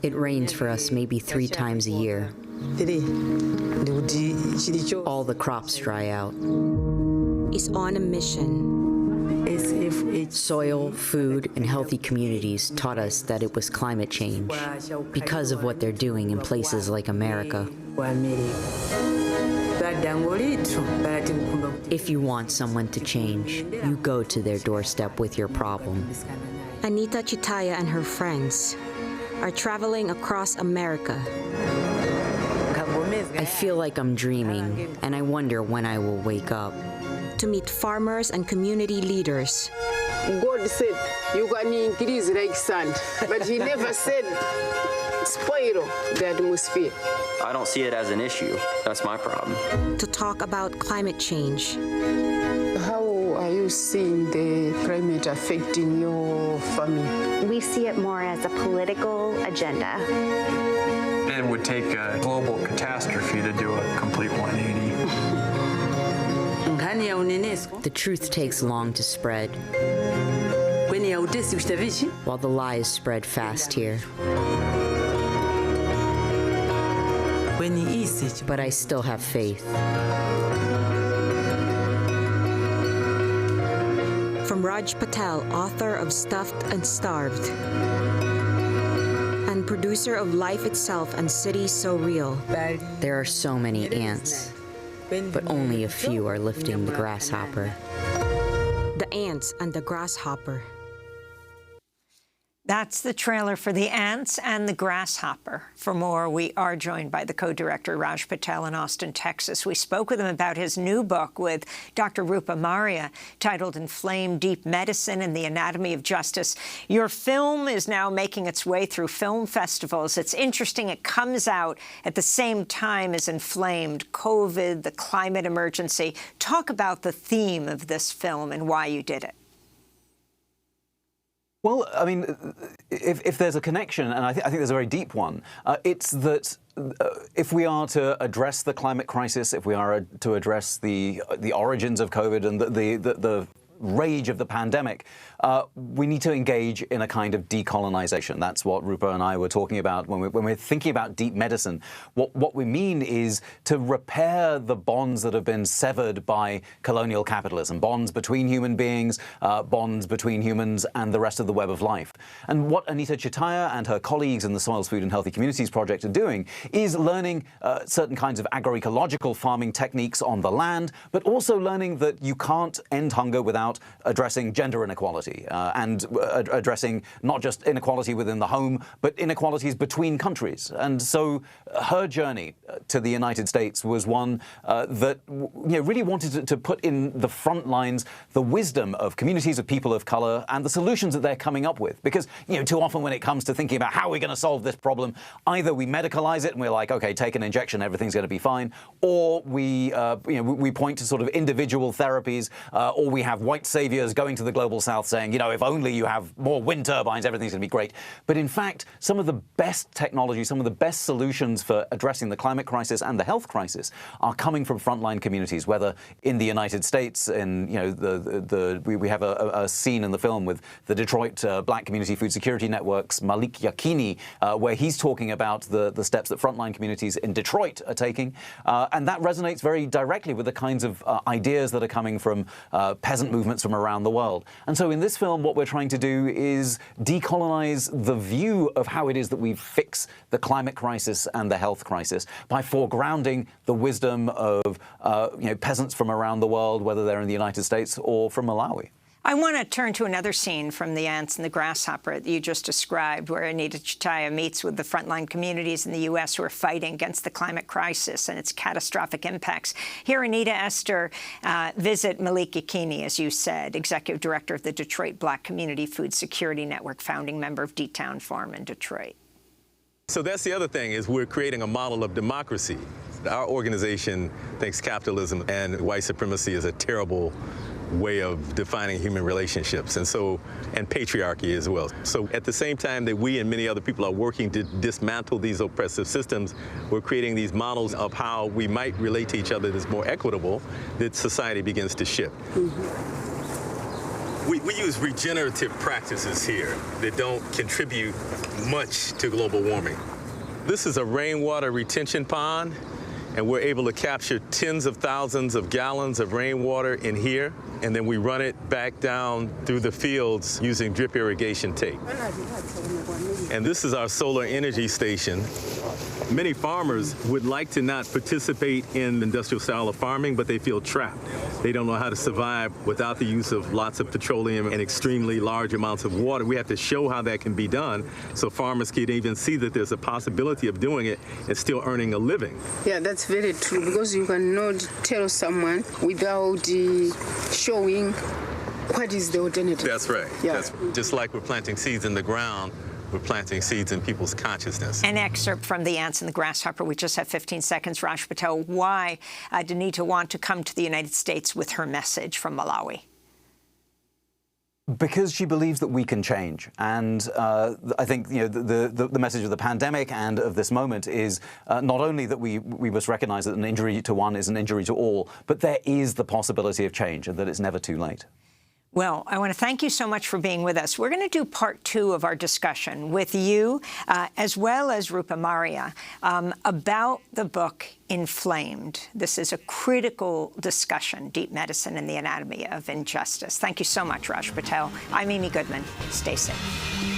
It rains for us maybe 3 times a year. All the crops dry out. Is on a mission. Soil, Food, and Healthy Communities taught us that it was climate change because of what they're doing in places like America. If you want someone to change, you go to their doorstep with your problem. Anita Chitaya and her friends are traveling across America. I feel like I'm dreaming, and I wonder when I will wake up. To meet farmers and community leaders. God said, you can increase like sand, but he never said spoil the atmosphere. I don't see it as an issue. That's my problem. To talk about climate change. How are you seeing the climate affecting your farming? We see it more as a political agenda. It would take a global catastrophe to do a complete 180. The truth takes long to spread, while the lies spread fast here. But I still have faith. From Raj Patel, author of Stuffed and Starved, and producer of Life Itself and Cities So Real. There are so many ants, but only a few are lifting the grasshopper. The Ants and the Grasshopper. That's the trailer for The Ants and the Grasshopper. For more, we are joined by the co-director Raj Patel in Austin, Texas. We spoke with him about his new book with Dr. Rupa Maria, titled Inflamed, Deep Medicine and The Anatomy of Justice. Your film is now making its way through film festivals. It's interesting, it comes out at the same time as Inflamed, COVID, the climate emergency. Talk about the theme of this film and why you did it. Well, I mean, if there's a connection, and I think there's a very deep one, it's that if we are to address the climate crisis, if we are to address the origins of COVID and the rage of the pandemic, we need to engage in a kind of decolonization. That's what Rupa and I were talking about when we're thinking about deep medicine. What we mean is to repair the bonds that have been severed by colonial capitalism, bonds between human beings, bonds between humans and the rest of the web of life. And what Anita Chitaya and her colleagues in the Soils, Food and Healthy Communities Project are doing is learning certain kinds of agroecological farming techniques on the land, but also learning that you can't end hunger without addressing gender inequality and addressing not just inequality within the home, but inequalities between countries. And so her journey to the United States was one that really wanted to put in the front lines the wisdom of communities of people of color and the solutions that they're coming up with. Because too often when it comes to thinking about how we're going to solve this problem, either we medicalize it and we're like, okay, take an injection, everything's going to be fine, or we point to sort of individual therapies, or we have white saviors going to the global south saying, if only you have more wind turbines, everything's going to be great. But in fact, some of the best technology, some of the best solutions for addressing the climate crisis and the health crisis are coming from frontline communities, whether in the United States, in we have a scene in the film with the Detroit Black Community Food Security Network's Malik Yakini, where he's talking about the steps that frontline communities in Detroit are taking, and that resonates very directly with the kinds of ideas that are coming from peasant movements from around the world. And so in this film, what we're trying to do is decolonize the view of how it is that we fix the climate crisis and the health crisis by foregrounding the wisdom of peasants from around the world, whether they're in the United States or from Malawi. I want to turn to another scene from The Ants and the Grasshopper that you just described, where Anita Chitaya meets with the frontline communities in the U.S. who are fighting against the climate crisis and its catastrophic impacts. Here, Anita Esther visit Malik Yakini, as you said, Executive Director of the Detroit Black Community Food Security Network, founding member of D-Town Farm in Detroit. So that's the other thing, is we're creating a model of democracy. Our organization thinks capitalism and white supremacy is a terrible way of defining human relationships, and patriarchy as well. So at the same time that we and many other people are working to dismantle these oppressive systems, we're creating these models of how we might relate to each other that's more equitable, that society begins to shift. We use regenerative practices here that don't contribute much to global warming. This is a rainwater retention pond, and we're able to capture tens of thousands of gallons of rainwater in here, and then we run it back down through the fields using drip irrigation tape. And this is our solar energy station. Many farmers would like to not participate in the industrial style of farming, but they feel trapped. They don't know how to survive without the use of lots of petroleum and extremely large amounts of water. We have to show how that can be done so farmers can even see that there's a possibility of doing it and still earning a living. Yeah, that's very true, because you cannot tell someone without showing what is the alternative. That's right. Yeah. That's just like we're planting seeds in the ground, we're planting seeds in people's consciousness. An excerpt from The Ants and the Grasshopper. We just have 15 seconds. Raj Patel, why did Anita want to come to the United States with her message from Malawi? Because she believes that we can change. And I think the message of the pandemic and of this moment is not only that we must recognize that an injury to one is an injury to all, but there is the possibility of change and that it's never too late. Well, I want to thank you so much for being with us. We're going to do part 2 of our discussion with you, as well as Rupa Maria, about the book Inflamed. This is a critical discussion, Deep Medicine and the Anatomy of Injustice. Thank you so much, Raj Patel. I'm Amy Goodman. Stay safe.